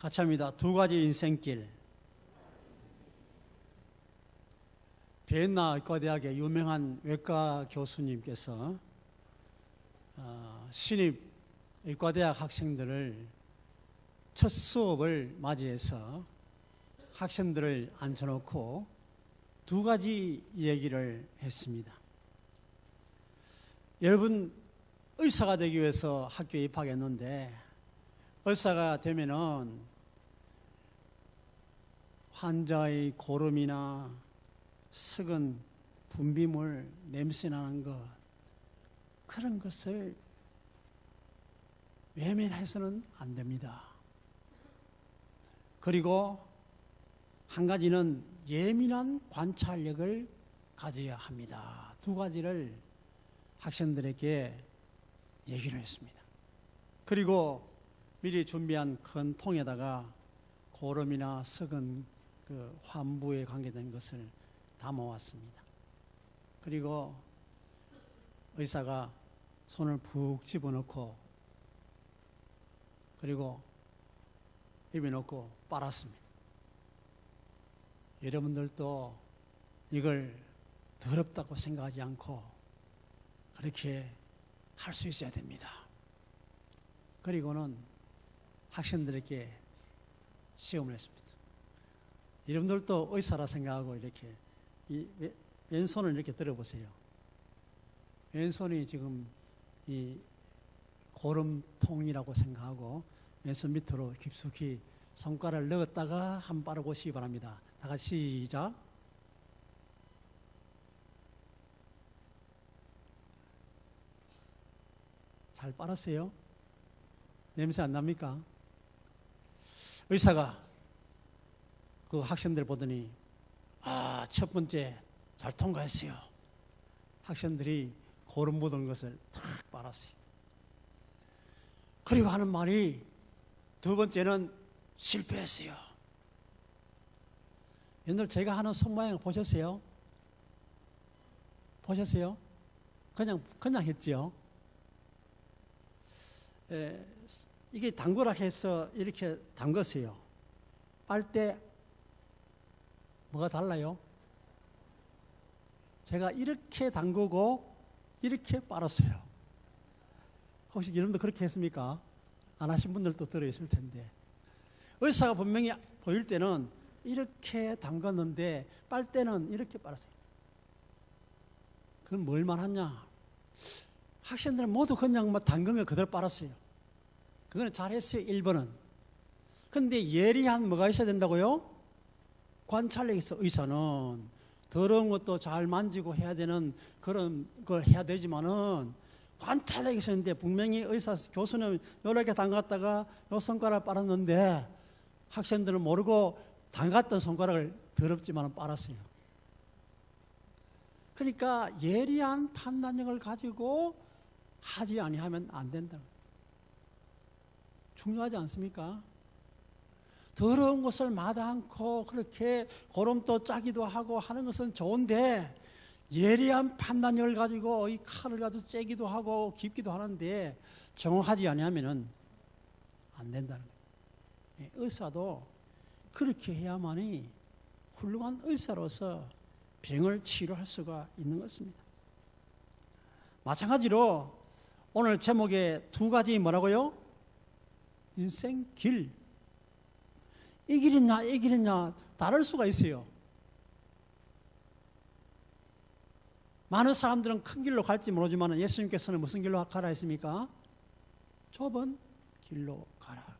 같이 합니다. 두 가지 인생길. 비엔나 의과대학의 유명한 외과 교수님께서 신입 의과대학 학생들을 첫 수업을 맞이해서 학생들을 앉혀놓고 두 가지 얘기를 했습니다. 여러분, 의사가 되기 위해서 학교에 입학했는데 의사가 되면은 환자의 고름이나 썩은 분비물, 냄새나는 것, 그런 것을 외면해서는 안 됩니다. 그리고 한 가지는 예민한 관찰력을 가져야 합니다. 두 가지를 학생들에게 얘기를 했습니다. 그리고 미리 준비한 큰 통에다가 고름이나 썩은 그 환부에 관계된 것을 담아왔습니다. 그리고 의사가 손을 푹 집어넣고 그리고 입에 넣고 빨았습니다. 여러분들도 이걸 더럽다고 생각하지 않고 그렇게 할 수 있어야 됩니다. 그리고는 학생들에게 시험을 했습니다. 여러분들도 의사라 생각하고 이렇게 왼손을 이렇게 들어보세요. 왼손이 지금 이 고름통이라고 생각하고 왼손 밑으로 깊숙이 손가락을 넣었다가 한 번 빨아보시기 바랍니다. 다 같이 시작. 잘 빨았어요? 냄새 안 납니까? 의사가 그 학생들 보더니 첫 번째 잘 통과했어요. 학생들이 고름 묻은 것을 탁 빨았어요. 그리고 하는 말이 두 번째는 실패했어요. 여러분들 제가 하는 손모양 보셨어요? 보셨어요? 그냥 했죠. 이게 담그라 해서 이렇게 담궜어요. 빨대 뭐가 달라요? 제가 이렇게 담그고 이렇게 빨았어요. 혹시 여러분도 그렇게 했습니까? 안 하신 분들도 들어있을 텐데. 의사가 분명히 보일 때는 이렇게 담갔는데 빨대는 이렇게 빨았어요. 그건 뭘 말하냐? 학생들은 모두 그냥 담근 거 그대로 빨았어요. 그거는 잘했어요, 1번은. 근데 예리한 뭐가 있어야 된다고요? 관찰력이 있어. 의사는 더러운 것도 잘 만지고 해야 되는 그런 걸 해야 되지만은 관찰력이 있었는데 분명히 의사, 교수는 이렇게 담갔다가 요 손가락을 빨았는데 학생들은 모르고 담갔던 손가락을 더럽지만은 빨았어요. 그러니까 예리한 판단력을 가지고 하지 아니하면 안 된다. 중요하지 않습니까? 더러운 것을 마다 않고 그렇게 고름도 짜기도 하고 하는 것은 좋은데 예리한 판단력을 가지고 이 칼을 가지고 째기도 하고 깊기도 하는데 정확하지 아니하면 안 된다는 거예요. 의사도 그렇게 해야만이 훌륭한 의사로서 병을 치료할 수가 있는 것입니다. 마찬가지로 오늘 제목에 두 가지 뭐라고요? 인생 길. 이 길이냐 이 길이냐 다를 수가 있어요. 많은 사람들은 큰 길로 갈지 모르지만 예수님께서는 무슨 길로 가라 했습니까? 좁은 길로 가라.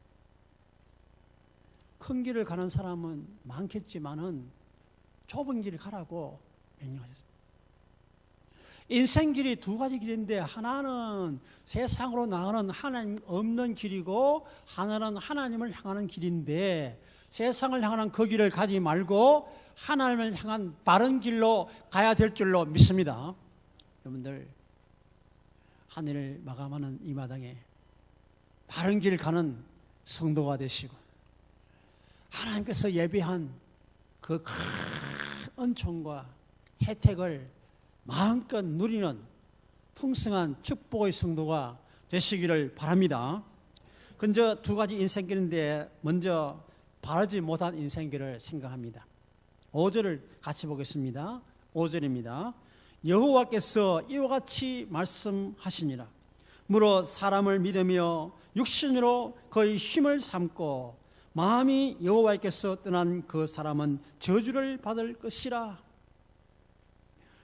큰 길을 가는 사람은 많겠지만은 좁은 길을 가라고 명령하셨습니다. 인생 길이 두 가지 길인데 하나는 세상으로 나가는 하나님 없는 길이고 하나는 하나님을 향하는 길인데 세상을 향하는 그 길을 가지 말고 하나님을 향한 바른 길로 가야 될 줄로 믿습니다. 여러분들 한 해를 마감하는 이 마당에 바른 길 가는 성도가 되시고 하나님께서 예비한 그 큰 은총과 혜택을 마음껏 누리는 풍성한 축복의 성도가 되시기를 바랍니다. 근저 두 가지 인생길인데 먼저 바르지 못한 인생길을 생각합니다. 5절을 같이 보겠습니다. 5절입니다. 여호와께서 이와 같이 말씀하시니라. 무릇 사람을 믿으며 육신으로 그의 힘을 삼고 마음이 여호와께서 떠난 그 사람은 저주를 받을 것이라.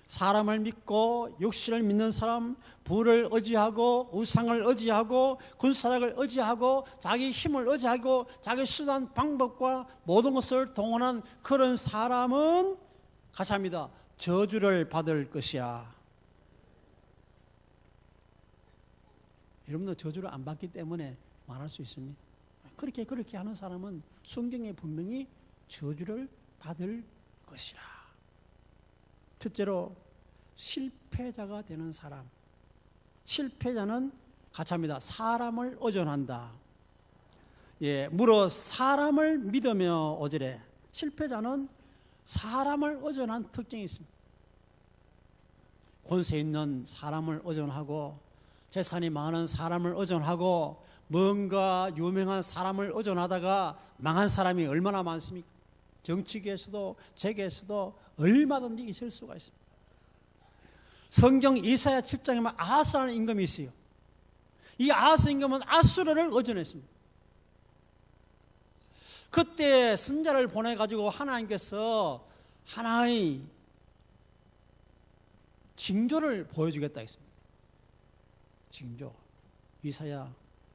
사람을 믿고 육신을 믿는 사람, 부를 의지하고 우상을 의지하고 군사력을 의지하고 자기 힘을 의지하고 자기 수단 방법과 모든 것을 동원한 그런 사람은 같이 합니다. 저주를 받을 것이야. 여러분도 저주를 안 받기 때문에 말할 수 있습니다. 그렇게 하는 사람은 성경에 분명히 저주를 받을 것이라. 첫째로 실패자가 되는 사람. 실패자는 같이 합니다. 사람을 의존한다. 무릇 사람을 믿으며 5절에 실패자는 사람을 의존한 특징이 있습니다. 권세 있는 사람을 의존하고 재산이 많은 사람을 의존하고 뭔가 유명한 사람을 의존하다가 망한 사람이 얼마나 많습니까? 정치계에서도 재계에서도 얼마든지 있을 수가 있습니다. 성경 이사야 7장에 보면 아하스라는 임금이 있어요. 이 아하스 임금은 아수르를 의존했습니다. 그때 선자를 보내가지고 하나님께서 하나의 징조를 보여주겠다 했습니다. 징조. 이사야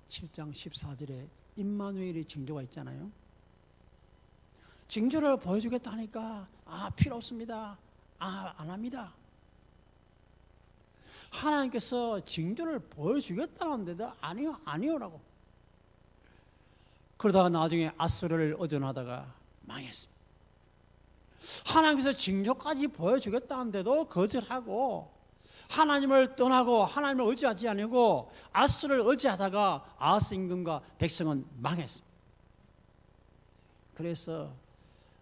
7장 14절에 임마누엘의 징조가 있잖아요. 징조를 보여주겠다 하니까 필요 없습니다. 안 합니다. 하나님께서 징조를 보여주겠다는데도 아니요라고. 그러다가 나중에 아수르를 의존하다가 망했습니다. 하나님께서 징조까지 보여주겠다는데도 거절하고 하나님을 떠나고 하나님을 의지하지 아니고 아수르를 의지하다가 아하스 임금과 백성은 망했습니다. 그래서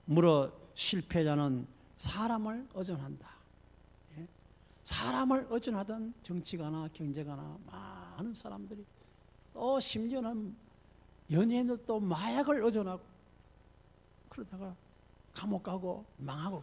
무릇 실패자는 사람을 의존한다. 사람을 의존하던 정치가나 경제가나 많은 사람들이 또 심지어는 연예인도 또 마약을 의존하고 그러다가 감옥 가고 망하고.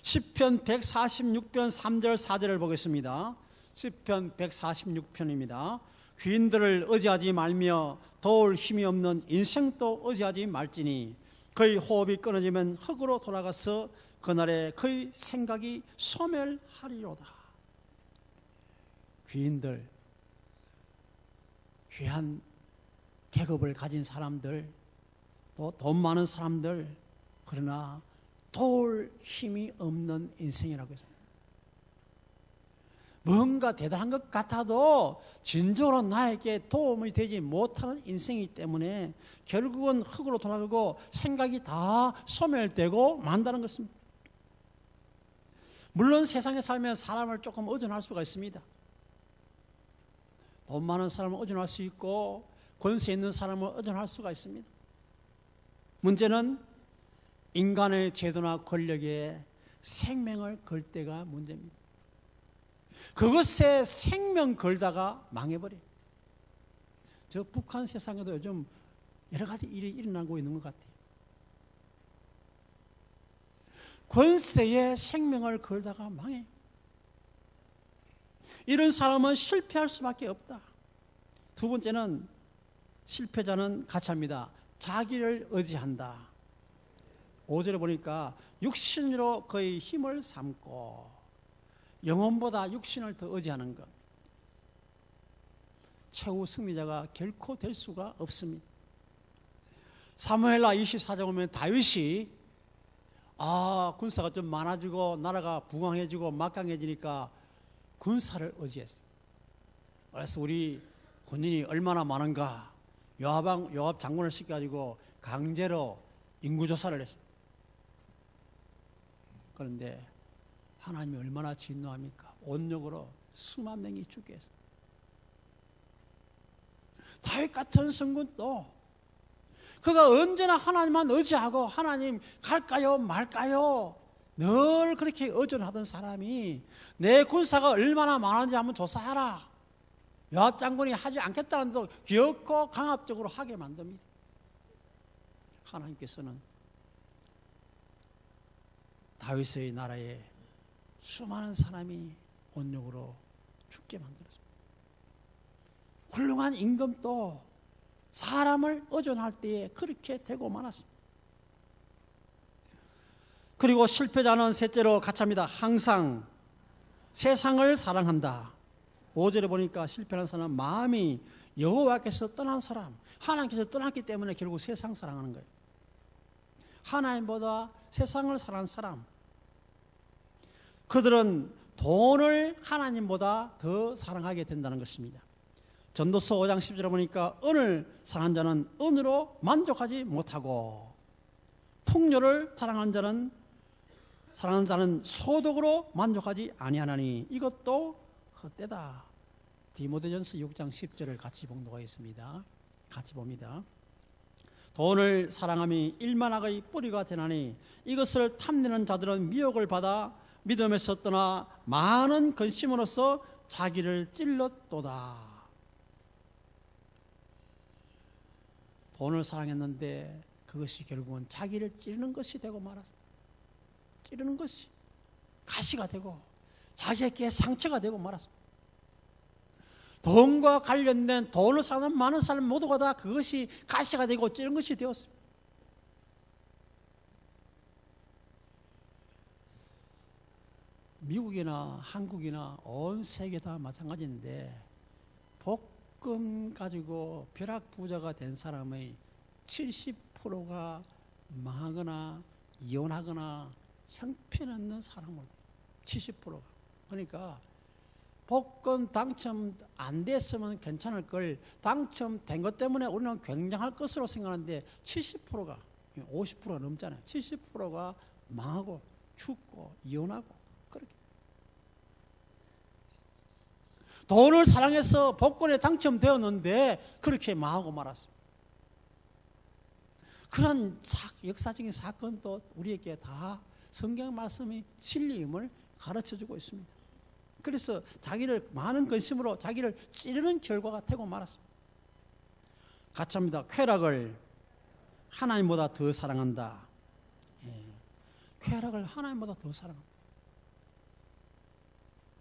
시편 146편 3절 4절을 보겠습니다. 시편 146편입니다. 귀인들을 의지하지 말며 도울 힘이 없는 인생도 의지하지 말지니 그의 호흡이 끊어지면 흙으로 돌아가서 그날에 그의 생각이 소멸하리로다. 귀인들, 귀한 계급을 가진 사람들, 또 돈 많은 사람들, 그러나 도울 힘이 없는 인생이라고 했습니다. 뭔가 대단한 것 같아도 진정으로 나에게 도움이 되지 못하는 인생이기 때문에 결국은 흙으로 돌아가고 생각이 다 소멸되고 만다는 것입니다. 물론 세상에 살면 사람을 조금 의존할 수가 있습니다. 돈 많은 사람을 의존할 수 있고 권세 있는 사람을 의존할 수가 있습니다. 문제는 인간의 제도나 권력에 생명을 걸 때가 문제입니다. 그것에 생명 걸다가 망해버려요. 저 북한 세상에도 요즘 여러 가지 일이 일어나고 있는 것 같아요. 권세에 생명을 걸다가 망해요. 이런 사람은 실패할 수밖에 없다. 두 번째는 실패자는 같이 합니다. 자기를 의지한다. 5절에 보니까 육신으로 그의 힘을 삼고 영혼보다 육신을 더 의지하는 것. 최후 승리자가 결코 될 수가 없습니다. 사무엘하 24장 보면 다윗이 군사가 좀 많아지고 나라가 부강해지고 막강해지니까 군사를 의지했어요. 그래서 우리 군인이 얼마나 많은가 요압 장군을 시켜가지고 강제로 인구조사를 했습니다. 그런데 하나님이 얼마나 진노합니까? 온역으로 수만 명이 죽게 했어요. 다윗 같은 성군도 그가 언제나 하나님만 의지하고 하나님 갈까요 말까요 늘 그렇게 의존하던 사람이 내 군사가 얼마나 많은지 한번 조사하라. 요압 장군이 하지 않겠다는 도 기어코 강압적으로 하게 만듭니다. 하나님께서는 다윗의 나라에 수많은 사람이 온역으로 죽게 만들었습니다. 훌륭한 임금도 사람을 의존할 때에 그렇게 되고 말았습니다. 그리고 실패자는 셋째로 가차입니다. 항상 세상을 사랑한다. 5절에 보니까 실패한 사람은 마음이 여호와께서 떠난 사람, 하나님께서 떠났기 때문에 결국 세상 사랑하는 거예요. 하나님보다 세상을 사랑하는 사람, 그들은 돈을 하나님보다 더 사랑하게 된다는 것입니다. 전도서 5장 10절에 보니까 은을 사랑하는 자는 은으로 만족하지 못하고 풍요를 사랑하는 자는 소득으로 만족하지 아니하나니 이것도 헛되다. 디모데전서 6장 10절을 같이 봉독하겠습니다. 같이 봅니다. 돈을 사랑함이 일만악의 뿌리가 되나니 이것을 탐내는 자들은 미혹을 받아 믿음에서 떠나 많은 근심으로써 자기를 찔렀도다. 돈을 사랑했는데 그것이 결국은 자기를 찌르는 것이 되고 말았습니다. 찌르는 것이 가시가 되고 자기에게 상처가 되고 말았습니다. 돈과 관련된 돈을 사는 많은 사람 모두가 다 그것이 가시가 되고 찌르는 것이 되었습니다. 미국이나 한국이나 온 세계 다 마찬가지인데 복권 가지고 벼락부자가 된 사람의 70%가 망하거나 이혼하거나 형편없는 사람으로 70%가. 그러니까 복권 당첨 안 됐으면 괜찮을 걸 당첨된 것 때문에 우리는 굉장할 것으로 생각하는데 70%가 50%가 넘잖아요. 70%가 망하고 죽고 이혼하고 그렇게. 돈을 사랑해서 복권에 당첨되었는데 그렇게 망하고 말았어요. 그런 역사적인 사건도 우리에게 다 성경 말씀이 진리임을 가르쳐주고 있습니다. 그래서 자기를 많은 근심으로 자기를 찌르는 결과가 되고 말았습니다. 가짜입니다. 쾌락을 하나님보다 더 사랑한다. 쾌락을 하나님보다 더 사랑한다.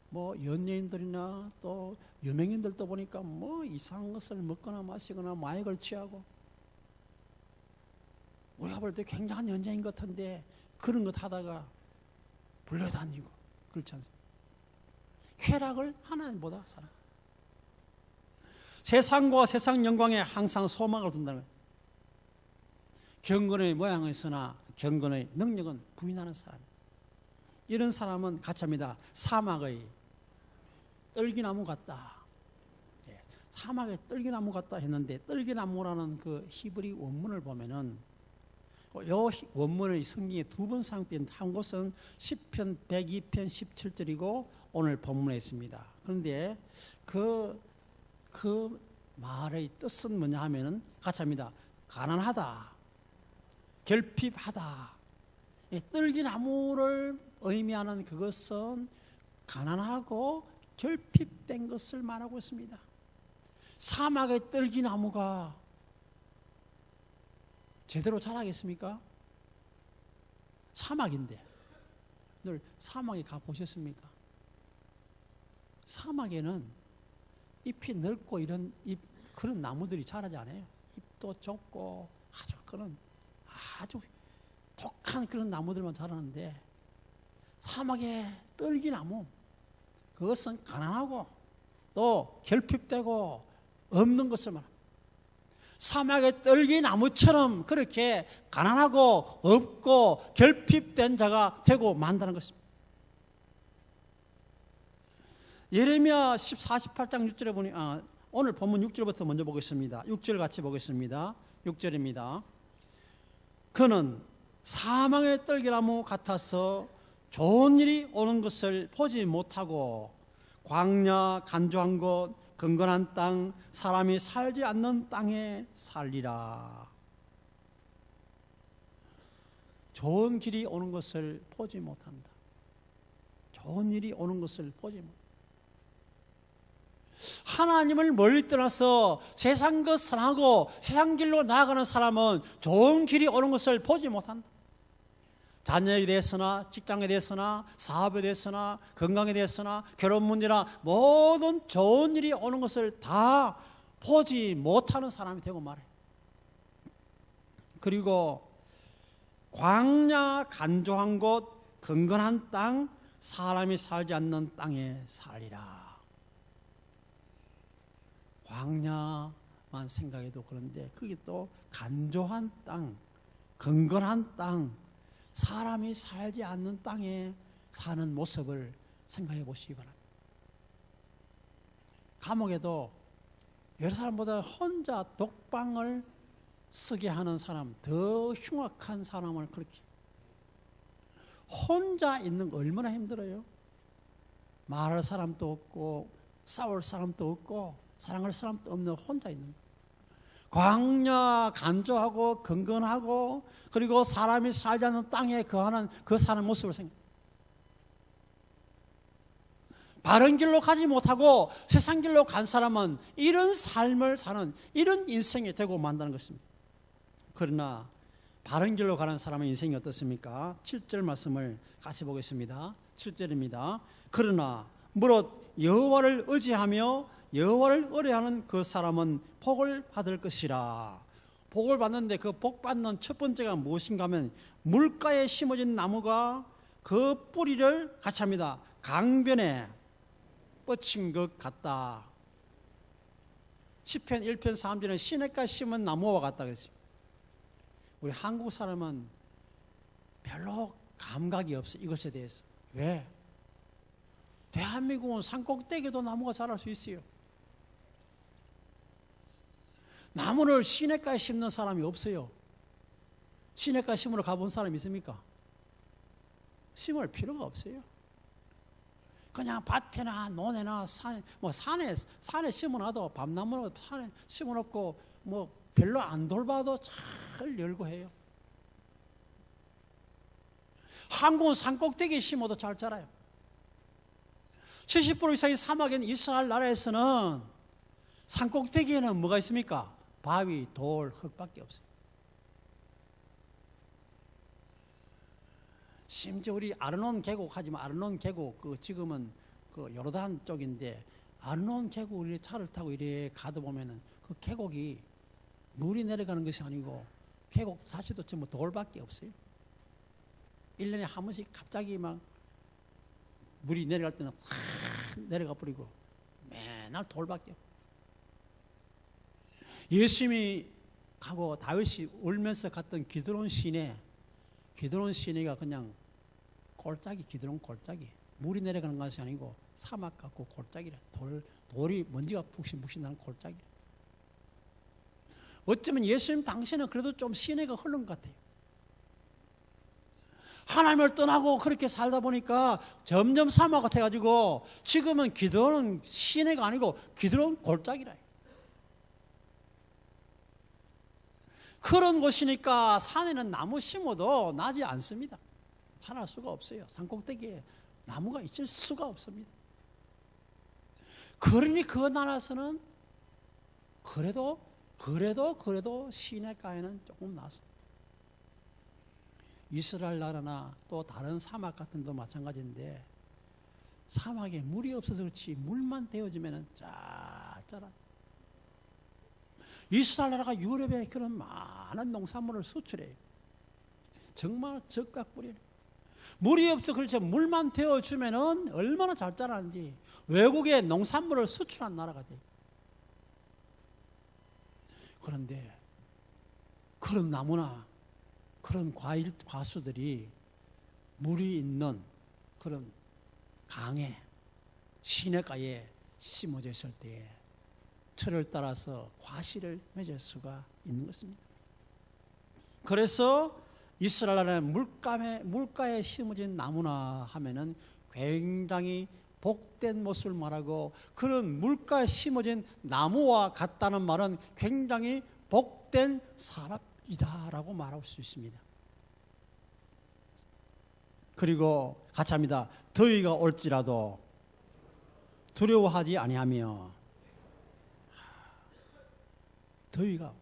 뭐 연예인들이나 또 유명인들도 보니까 뭐 이상한 것을 먹거나 마시거나 마약을 취하고 우리가 볼 때 굉장한 연예인 같은데 그런 것 하다가 불려다니고 그렇지 않습니까? 쾌락을 하나님보다 사랑. 세상과 세상 영광에 항상 소망을 둔다는 거예요. 경건의 모양은 있으나 경건의 능력은 부인하는 사람. 이런 사람은 가짜입니다. 사막의 떨기나무 같다. 사막의 떨기나무 같다 했는데 떨기나무라는 그 히브리 원문을 보면은 요 원문의 성경에 두 번 사용된 한 곳은 시편 102편 17절이고 오늘 본문에 있습니다. 그런데 그 말의 뜻은 뭐냐 하면은 가짜입니다. 가난하다, 결핍하다. 떨기나무를 의미하는 그것은 가난하고 결핍된 것을 말하고 있습니다. 사막의 떨기나무가 제대로 자라겠습니까? 사막인데 늘 사막에 가보셨습니까? 사막에는 잎이 넓고 이런 그런 나무들이 자라지 않아요. 잎도 좁고 아주 독한 그런 나무들만 자라는데 사막의 떨기나무 그것은 가난하고 또 결핍되고 없는 것을 말합니다. 사막의 떨기나무처럼 그렇게 가난하고 없고 결핍된 자가 되고 만다는 것입니다. 예레미야 48장 6절에 보니 오늘 본문 6절부터 먼저 보겠습니다. 6절 같이 보겠습니다. 6절입니다. 그는 사망의 떨기나무 같아서 좋은 일이 오는 것을 보지 못하고 광야 간조한 곳 건건한 땅 사람이 살지 않는 땅에 살리라. 좋은 길이 오는 것을 보지 못한다. 좋은 일이 오는 것을 보지 못한다. 하나님을 멀리 떠나서 세상 것 사랑하고 세상 길로 나아가는 사람은 좋은 길이 오는 것을 보지 못한다. 자녀에 대해서나 직장에 대해서나 사업에 대해서나 건강에 대해서나 결혼 문제나 모든 좋은 일이 오는 것을 다 보지 못하는 사람이 되고 말해. 그리고 광야 간조한 곳 건건한 땅 사람이 살지 않는 땅에 살리라. 광야만 생각해도 그런데 그게 또 간조한 땅, 건건한 땅, 사람이 살지 않는 땅에 사는 모습을 생각해 보시기 바랍니다. 감옥에도 여러 사람보다 혼자 독방을 쓰게 하는 사람, 더 흉악한 사람을 그렇게 혼자 있는 거 얼마나 힘들어요. 말할 사람도 없고 싸울 사람도 없고 사랑할 사람도 없는 혼자 있는 거. 광야 간조하고 건건하고 그리고 사람이 살지 않는 땅에 거하는 그 사는 모습을 생각. 바른 길로 가지 못하고 세상 길로 간 사람은 이런 삶을 사는 이런 인생이 되고 만다는 것입니다. 그러나 바른 길로 가는 사람의 인생이 어떻습니까? 7절 말씀을 같이 보겠습니다. 7절입니다. 그러나 무릇 여호와를 의지하며 여호와를 의뢰하는 그 사람은 복을 받을 것이라. 복을 받는데 그 복 받는 첫 번째가 무엇인가 하면 물가에 심어진 나무가 그 뿌리를 같이 합니다. 강변에 뻗친 것 같다. 시편 1편 3절은 시냇가에 심은 나무와 같다 그랬어요. 우리 한국 사람은 별로 감각이 없어요. 이것에 대해서. 왜? 대한민국은 산꼭대기에도 나무가 자랄 수 있어요. 나무를 시냇가에 심는 사람이 없어요. 시냇가에 심으러 가본 사람이 있습니까? 심을 필요가 없어요. 그냥 밭에나 논에나 산에 심어놔도 밤나무로 산에 심어놓고 뭐 별로 안 돌봐도 잘 열고 해요. 한국은 산꼭대기에 심어도 잘 자라요. 70% 이상의 사막인 이스라엘 나라에서는 산꼭대기에는 뭐가 있습니까? 바위, 돌, 흙밖에 없어요. 심지어 우리 아르논 계곡 하지만 아르논 계곡 지금은 그 요르단 쪽인데 아르논 계곡 우리 차를 타고 이래 가다 보면은 그 계곡이 물이 내려가는 것이 아니고 계곡 자체도 전부 돌밖에 없어요. 1년에 한 번씩 갑자기 막 물이 내려갈 때는 확 내려가 버리고 맨날 돌밖에 없어요. 예수님이 가고 다윗이 울면서 갔던 기드론 시내가 그냥 골짜기, 기드론 골짜기. 물이 내려가는 것이 아니고 사막 같고 골짜기라. 돌이 먼지가 푹신푹신 나는 골짜기. 어쩌면 예수님 당시에는 그래도 좀 시내가 흐른 것 같아요. 하나님을 떠나고 그렇게 살다 보니까 점점 사막 같아가지고 지금은 기드론 시내가 아니고 기드론 골짜기라. 그런 곳이니까 산에는 나무 심어도 나지 않습니다. 자랄 수가 없어요. 산꼭대기에 나무가 있을 수가 없습니다. 그러니 그 나라에서는 그래도 시내가에는 조금 나습니다. 이스라엘 나라나 또 다른 사막 같은 데 마찬가지인데 사막에 물이 없어서 그렇지 물만 데워주면 짜짜라. 이스라엘 나라가 유럽에 그런 많은 농산물을 수출해요. 정말 적각부리네. 물이 없어 그렇죠. 물만 데워주면 얼마나 잘 자라는지. 외국에 농산물을 수출한 나라가 돼요. 그런데 그런 나무나 그런 과수들이 물이 있는 그런 강에 시냇가에 심어져 있을 때에 틀을 따라서 과실을 맺을 수가 있는 것입니다. 그래서 이스라엘 나라의 물가에 심어진 나무나 하면은 굉장히 복된 모습을 말하고 그런 물가에 심어진 나무와 같다는 말은 굉장히 복된 사람이다라고 말할 수 있습니다. 그리고 같이 합니다. 더위가 올지라도 두려워하지 아니하며 더위가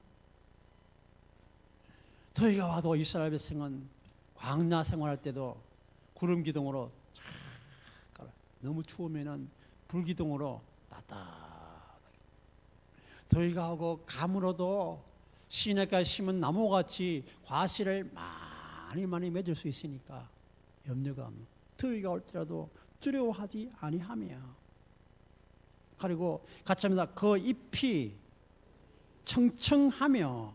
와도 이스라엘 백성은 광야 생활할 때도 구름 기둥으로 너무 추우면은 불 기둥으로 따뜻하게. 더위가 오고 가물어도 시냇가에 심은 나무같이 과실을 많이 맺을 수 있으니까 염려가 없는. 더위가 올 때라도 두려워하지 아니하며. 그리고 같이 합니다. 그 잎이 청청하며.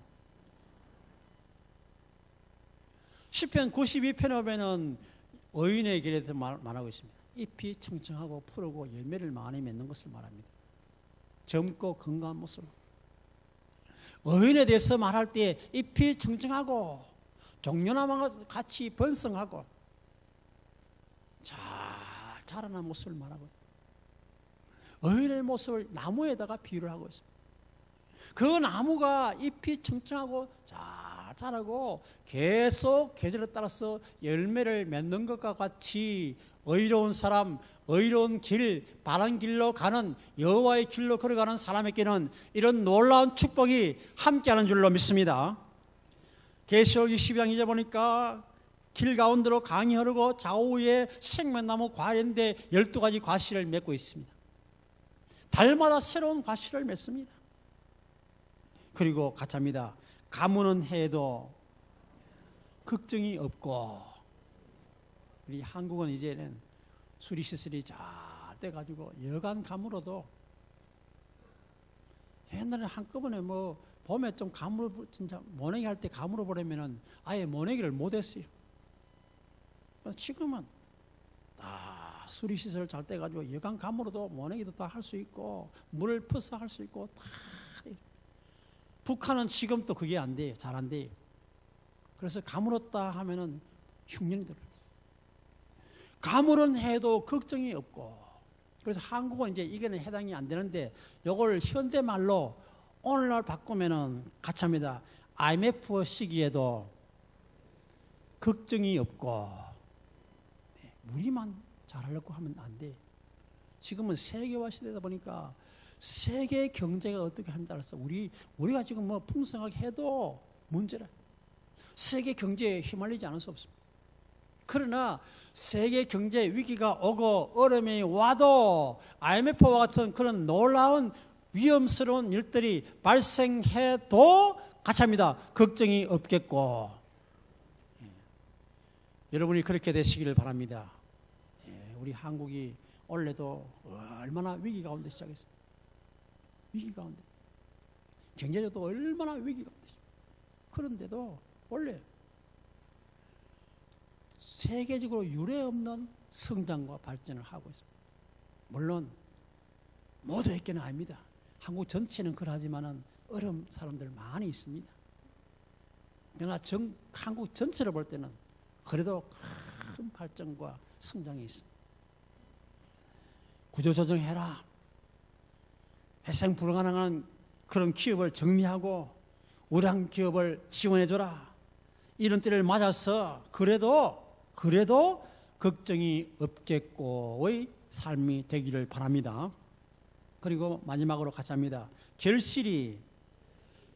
시편 92편에 보면은 의인의 길에 대해서 말하고 있습니다. 잎이 청청하고 푸르고 열매를 많이 맺는 것을 말합니다. 젊고 건강한 모습. 의인에 대해서 말할 때 잎이 청청하고 종려나무와 같이 번성하고 잘 자라난 모습을 말하고 있습니다. 의인의 모습을 나무에다가 비유를 하고 있습니다. 그 나무가 잎이 청청하고 잘 자라고 계속 계절에 따라서 열매를 맺는 것과 같이 의로운 사람, 의로운 길, 바른 길로 가는 여호와의 길로 걸어가는 사람에게는 이런 놀라운 축복이 함께하는 줄로 믿습니다. 계시록 22장 2절 보니까 길 가운데로 강이 흐르고 좌우에 생명나무 과일인데 12가지 과실을 맺고 있습니다. 달마다 새로운 과실을 맺습니다. 그리고 같이 합니다. 가무는 해도 걱정이 없고. 우리 한국은 이제는 수리시설이 잘 돼가지고 여간 가물어도 옛날에 한꺼번에 뭐 봄에 좀 가물 진짜 모내기 할 때 가물어 버리면은 아예 모내기를 못했어요. 지금은 다 수리시설 잘 돼가지고 여간 가물어도 모내기도 다 할 수 있고 물을 퍼서 할 수 있고 다. 북한은 지금 또 그게 안 돼요. 잘 안 돼요. 그래서 가물었다 하면은 흉년이 들어요. 가물은 해도 걱정이 없고. 그래서 한국은 이제 이게는 해당이 안 되는데 이걸 현대말로 오늘날 바꾸면은 같이 합니다. IMF 시기에도 걱정이 없고. 우리만 잘하려고 하면 안 돼. 지금은 세계화 시대다 보니까 세계 경제가 어떻게 하는지 따라서 우리가 지금 뭐 풍성하게 해도 문제라. 세계 경제에 휘말리지 않을 수 없습니다. 그러나 세계 경제 위기가 오고 어려움이 와도 IMF와 같은 그런 놀라운 위험스러운 일들이 발생해도 같이 합니다. 걱정이 없겠고. 여러분이 그렇게 되시기를 바랍니다. 우리 한국이 원래도 얼마나 위기 가운데 시작했습니다. 위기 가운데. 경제적도 얼마나 위기 가운데. 그런데도 원래 세계적으로 유례없는 성장과 발전을 하고 있습니다. 물론 모두에게는 아닙니다. 한국 전체는 그러하지만은 어려운 사람들 많이 있습니다. 그러나 한국 전체를 볼 때는 그래도 큰 발전과 성장이 있습니다. 구조조정해라. 회생 불가능한 그런 기업을 정리하고 우량 기업을 지원해줘라. 이런 때를 맞아서 그래도 걱정이 없겠고의 삶이 되기를 바랍니다. 그리고 마지막으로 같이 합니다. 결실이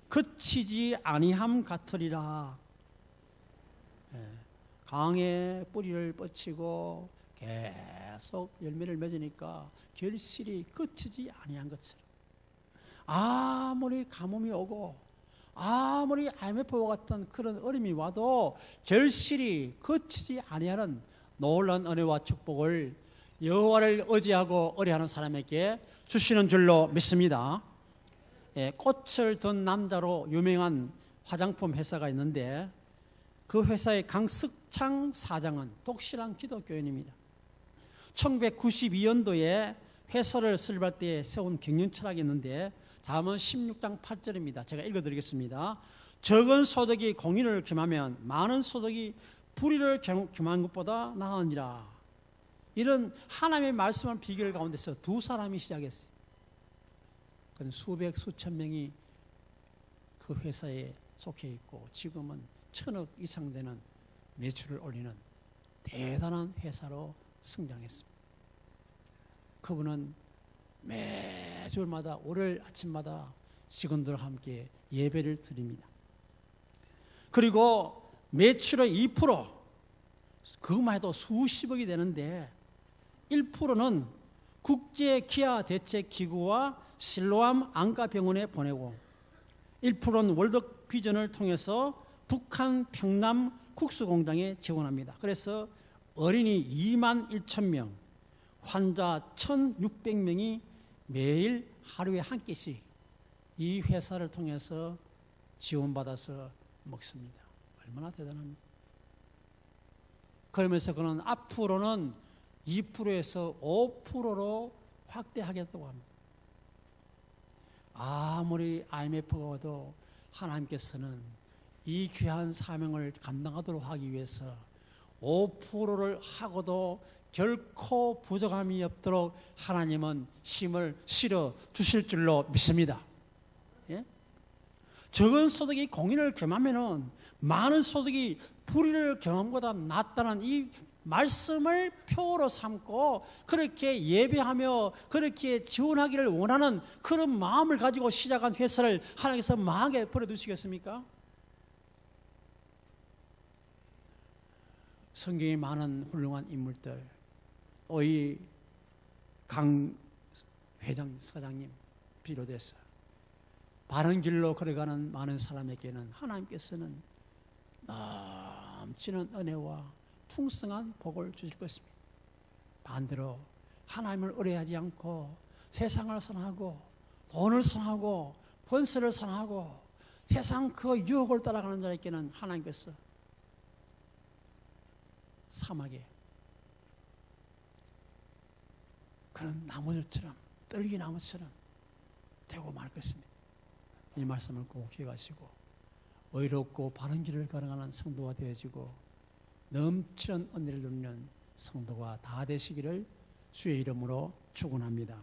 그치지 아니함 같으리라. 강에 뿌리를 뻗치고 계속 열매를 맺으니까 결실이 그치지 아니한 것처럼 아무리 가뭄이 오고 아무리 IMF와 같은 그런 어려움이 와도 결실이 그치지 아니하는 놀라운 은혜와 축복을 여호와를 의지하고 의뢰하는 사람에게 주시는 줄로 믿습니다. 꽃을 든 남자로 유명한 화장품 회사가 있는데 그 회사의 강석창 사장은 독실한 기독교인입니다. 1992년도에 회사를 설립할 때 세운 경영 철학이 있는데 잠언 16장 8절입니다. 제가 읽어드리겠습니다. 적은 소득이 공의를 겸하면 많은 소득이 불의를 겸한 것보다 나으니라. 이런 하나님의 말씀한 비결 가운데서 두 사람이 시작했어요. 그건 수백 수천 명이 그 회사에 속해 있고 지금은 1,000억 이상 되는 매출을 올리는 대단한 회사로 성장했습니다. 그분은 매주마다 월요일 아침마다 직원들과 함께 예배를 드립니다. 그리고 매출의 2%, 그것만 해도 수십억이 되는데 1%는 국제기아대책기구와 실로암 안과병원에 보내고 1%는 월드비전을 통해서 북한 평남 국수공장에 지원합니다. 그래서 어린이 2만 1천 명, 환자 1,600명이 매일 하루에 한 끼씩 이 회사를 통해서 지원받아서 먹습니다. 얼마나 대단합니까? 그러면서 그는 앞으로는 2%에서 5%로 확대하겠다고 합니다. 아무리 IMF가 와도 하나님께서는 이 귀한 사명을 감당하도록 하기 위해서 5%를 하고도 결코 부족함이 없도록 하나님은 힘을 실어 주실 줄로 믿습니다. 예? 적은 소득이 공인을 겸하면은 많은 소득이 불의를 경험보다 낫다는 이 말씀을 표로 삼고 그렇게 예배하며 그렇게 지원하기를 원하는 그런 마음을 가지고 시작한 회사를 하나님께서 망하게 버려두시겠습니까? 성경에 많은 훌륭한 인물들, 이 강 회장, 사장님 비롯해서 바른 길로 걸어가는 많은 사람에게는 하나님께서는 넘치는 은혜와 풍성한 복을 주실 것입니다. 반대로 하나님을 의뢰하지 않고 세상을 선하고 돈을 선하고 번세를 선하고 세상 그 유혹을 따라가는 자에게는 하나님께서 사막에 그런 나무들처럼 떨기나무처럼 되고 말 것입니다. 이 말씀을 꼭 기억하시고 의롭고 바른 길을 걸어가는 성도가 되어지고 넘치는 은혜를 누리는 성도가 다 되시기를 주의 이름으로 축원합니다.